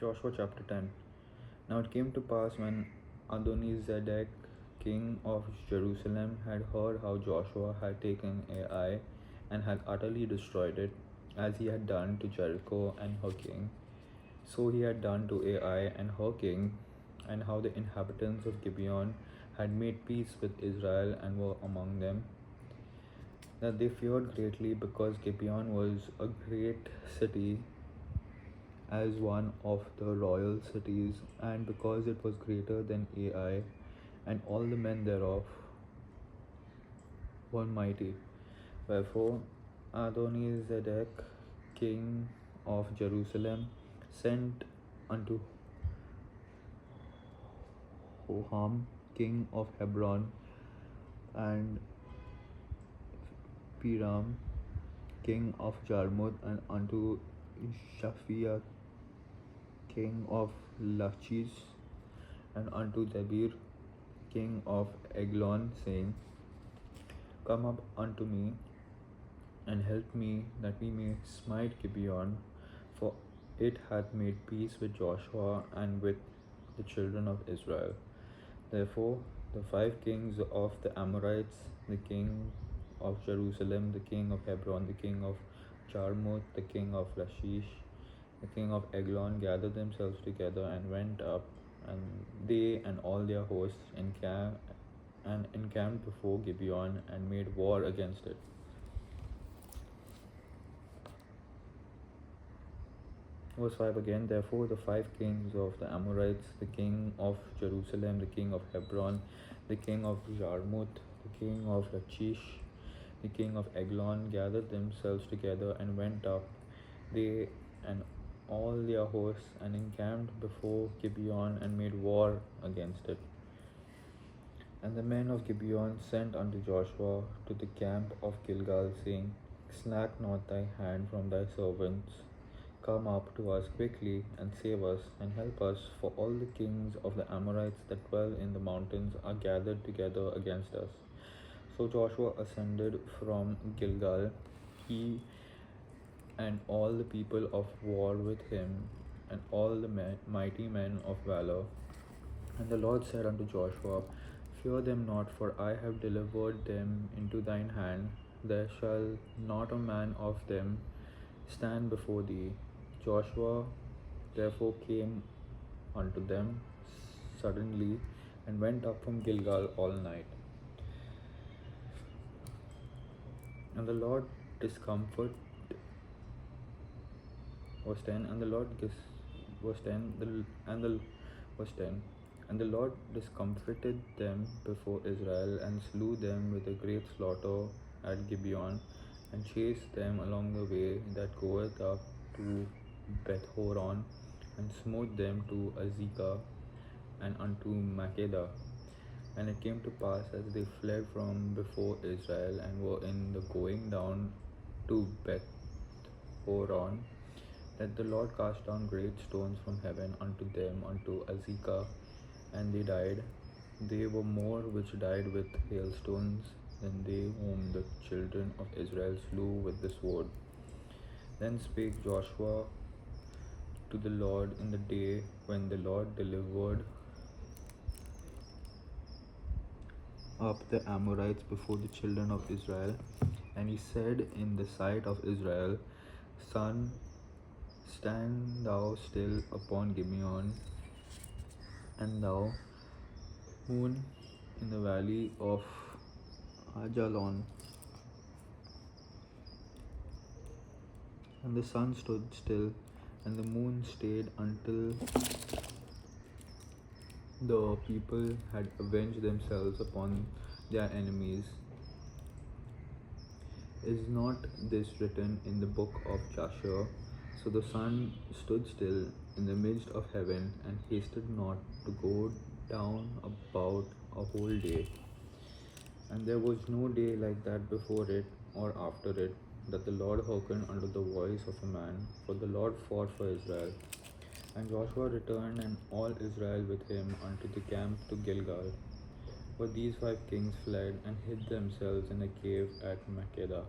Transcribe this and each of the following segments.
Joshua chapter 10. Now it came to pass when Adonizedek, king of Jerusalem, had heard how Joshua had taken Ai and had utterly destroyed it, as he had done to Jericho and her king, so he had done to Ai and her king, and how the inhabitants of Gibeon had made peace with Israel and were among them, that they feared greatly, because Gibeon was a great city, as one of the royal cities, and because it was greater than Ai, and all the men thereof were mighty. Wherefore Adonizedek, king of Jerusalem, sent unto Hoham, king of Hebron, and Piram, king of Jarmuth, and unto Shaphia, king of Lachish, and unto Debir, king of Eglon, saying, Come up unto me, and help me, that we may smite Gibeon, for it hath made peace with Joshua and with the children of Israel. Therefore the 5 kings of the Amorites, the king of Jerusalem, the king of Hebron, the king of Jarmuth, the king of Lachish, the king of Eglon, gathered themselves together and went up, and they and all their hosts encamped before Gibeon, and made war against it. Verse 5 again. Therefore the 5 kings of the Amorites, the king of Jerusalem, the king of Hebron, the king of Jarmuth, the king of Lachish, the king of Eglon, gathered themselves together and went up, they and all their hosts, and encamped before Gibeon, and made war against it. And the men of Gibeon sent unto Joshua to the camp of Gilgal, saying, Slack not thy hand from thy servants. Come up to us quickly, and save us, and help us, for all the kings of the Amorites that dwell in the mountains are gathered together against us. So Joshua ascended from Gilgal, he and all the people of war with him, and all the mighty men of valor. And the Lord said unto Joshua, Fear them not, for I have delivered them into thine hand. There shall not a man of them stand before thee. Joshua therefore came unto them suddenly, and went up from Gilgal all night. And the Lord discomfort was 10, and the Lord was 10, was 10. And the Lord discomfited them before Israel, and slew them with a great slaughter at Gibeon, and chased them along the way that goeth up to Bethhoron, and smote them to Azekah, and unto Makkedah. And it came to pass, as they fled from before Israel, and were in the going down to Bethhoron, that the Lord cast down great stones from heaven unto them, unto Azekah, and they died. They were more which died with hailstones than they whom the children of Israel slew with the sword. Then spake Joshua to the Lord in the day when the Lord delivered up the Amorites before the children of Israel. And he said in the sight of Israel, Sun, stand thou still upon Gibeon, and thou, moon, in the valley of Ajalon. And the sun stood still, and the moon stayed, until the people had avenged themselves upon their enemies. Is not this written in the book of Joshua? So the sun stood still in the midst of heaven, and hasted not to go down about a whole day. And there was no day like that before it or after it, that the Lord hearkened unto the voice of a man, for the Lord fought for Israel. And Joshua returned, and all Israel with him, unto the camp to Gilgal. But these 5 kings fled, and hid themselves in a cave at Makkedah.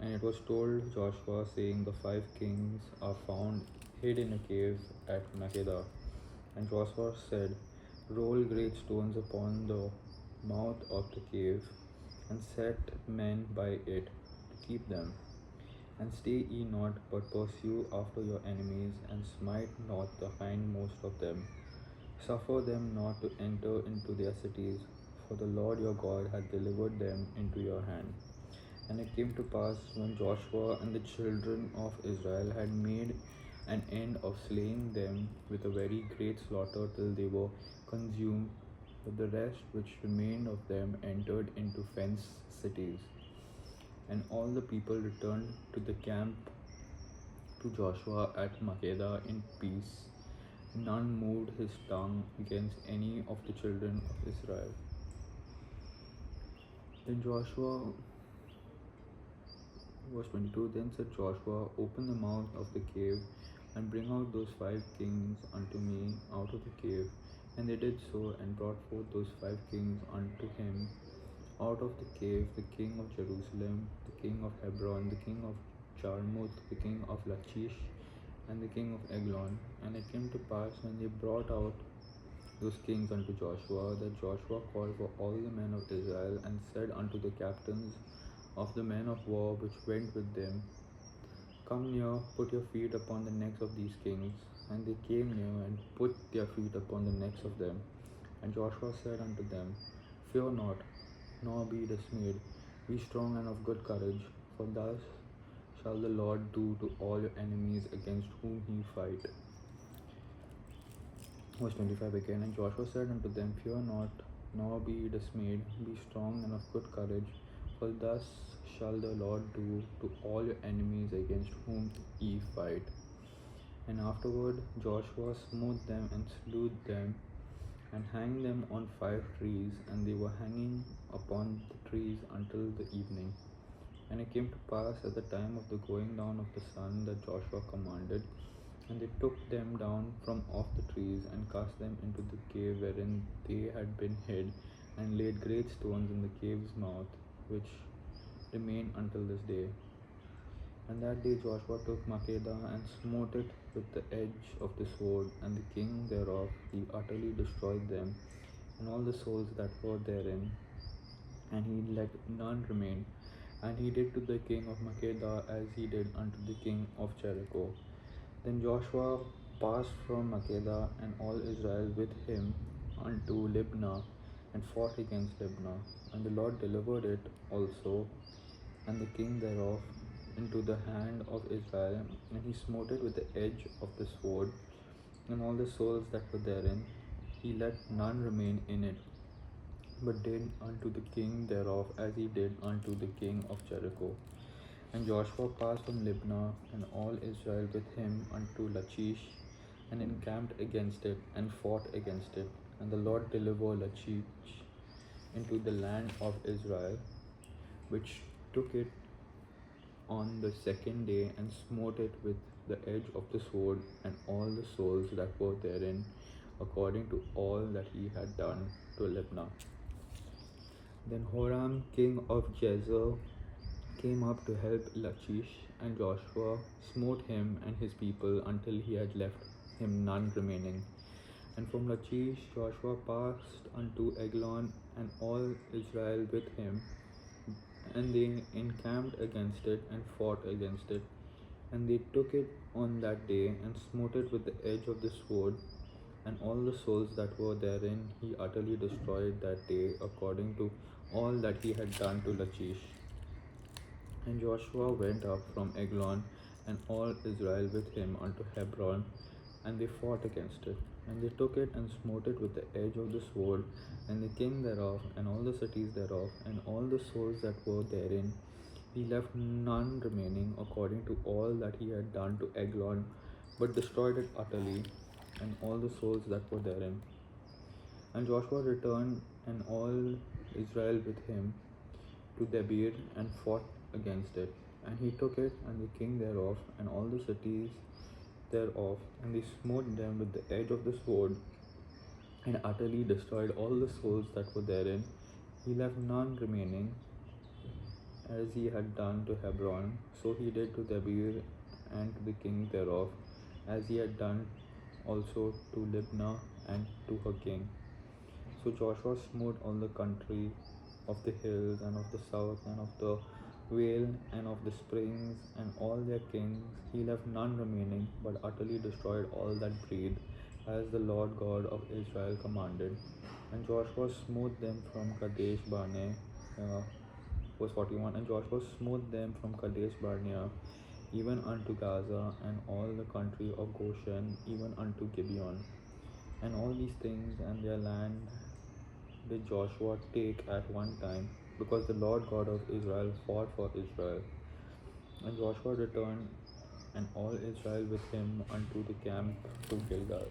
And it was told Joshua, saying, The 5 kings are found hid in a cave at Makeda. And Joshua said, roll great stones upon the mouth of the cave, and set men by it to keep them. And stay ye not, but pursue after your enemies, and smite not the hindmost of them. Suffer them not to enter into their cities, for the Lord your God hath delivered them into your hand. And it came to pass, when Joshua and the children of Israel had made an end of slaying them with a very great slaughter till they were consumed, that the rest which remained of them entered into fenced cities. And all the people returned to the camp to Joshua at Makeda in peace. None moved his tongue against any of the children of Israel. Then Joshua, verse 22, then said Joshua, open the mouth of the cave, and bring out those 5 kings unto me out of the cave. And they did so, and brought forth those 5 kings unto him out of the cave, the king of Jerusalem, the king of Hebron, the king of Jarmuth, the king of Lachish, and the king of Eglon. And it came to pass, when they brought out those kings unto Joshua, that Joshua called for all the men of Israel, and said unto the captains of the men of war which went with them, come near, put your feet upon the necks of these kings. And they came near, and put their feet upon the necks of them. And Joshua said unto them, fear not, nor be dismayed. Be strong and of good courage, for thus shall the Lord do to all your enemies against whom ye fight. Verse 25 again. And Joshua said unto them, fear not, nor be dismayed. Be strong and of good courage, for thus shall the Lord do to all your enemies against whom ye fight. And afterward Joshua smote them and slew them, and hanged them on 5 trees, and they were hanging upon the trees until the evening. And it came to pass at the time of the going down of the sun that Joshua commanded, and they took them down from off the trees, and cast them into the cave wherein they had been hid, and laid great stones in the cave's mouth, which remain until this day. And that day Joshua took Makeda, and smote it with the edge of the sword, and the king thereof he utterly destroyed them, and all the souls that were therein, and he let none remain. And he did to the king of Makeda as he did unto the king of Jericho. Then Joshua passed from Makeda, and all Israel with him, unto Libnah, and fought against Libnah. And the Lord delivered it also, and the king thereof, into the hand of Israel, and he smote it with the edge of the sword, and all the souls that were therein. He let none remain in it, but did unto the king thereof as he did unto the king of Jericho. And Joshua passed from Libnah, and all Israel with him, unto Lachish, and encamped against it, and fought against it. And the Lord delivered Lachish into the land of Israel, which took it on the second day, and smote it with the edge of the sword, and all the souls that were therein, according to all that he had done to Libnah. Then Horam king of Jazer came up to help Lachish, and Joshua smote him and his people until he had left him none remaining. And from Lachish Joshua passed unto Eglon, and all Israel with him, and they encamped against it, and fought against it. And they took it on that day, and smote it with the edge of the sword, and all the souls that were therein he utterly destroyed that day, according to all that he had done to Lachish. And Joshua went up from Eglon, and all Israel with him, unto Hebron, and they fought against it. And they took it, and smote it with the edge of the sword, and the king thereof, and all the cities thereof, and all the souls that were therein. He left none remaining, according to all that he had done to Eglon, but destroyed it utterly, and all the souls that were therein. And Joshua returned, and all Israel with him, to Debir, and fought against it. And he took it, and the king thereof, and all the cities thereof, and they smote them with the edge of the sword, and utterly destroyed all the souls that were therein. He left none remaining, as he had done to Hebron, so he did to Debir and to the king thereof. as he had done also to Libnah and to her king. So Joshua smote all the country of the hills and of the south and of the vale and of the springs and all their kings. He left none remaining, but utterly destroyed all that breathed, as the Lord God of Israel commanded. And Joshua smote them from Kadesh Barnea. Verse 41. And Joshua smote them from Kadesh Barnea even unto Gaza, and all the country of Goshen, even unto Gibeon. And all these things and their land did Joshua take at one time, because the Lord God of Israel fought for Israel. And Joshua returned, and all Israel with him unto the camp to Gilgal.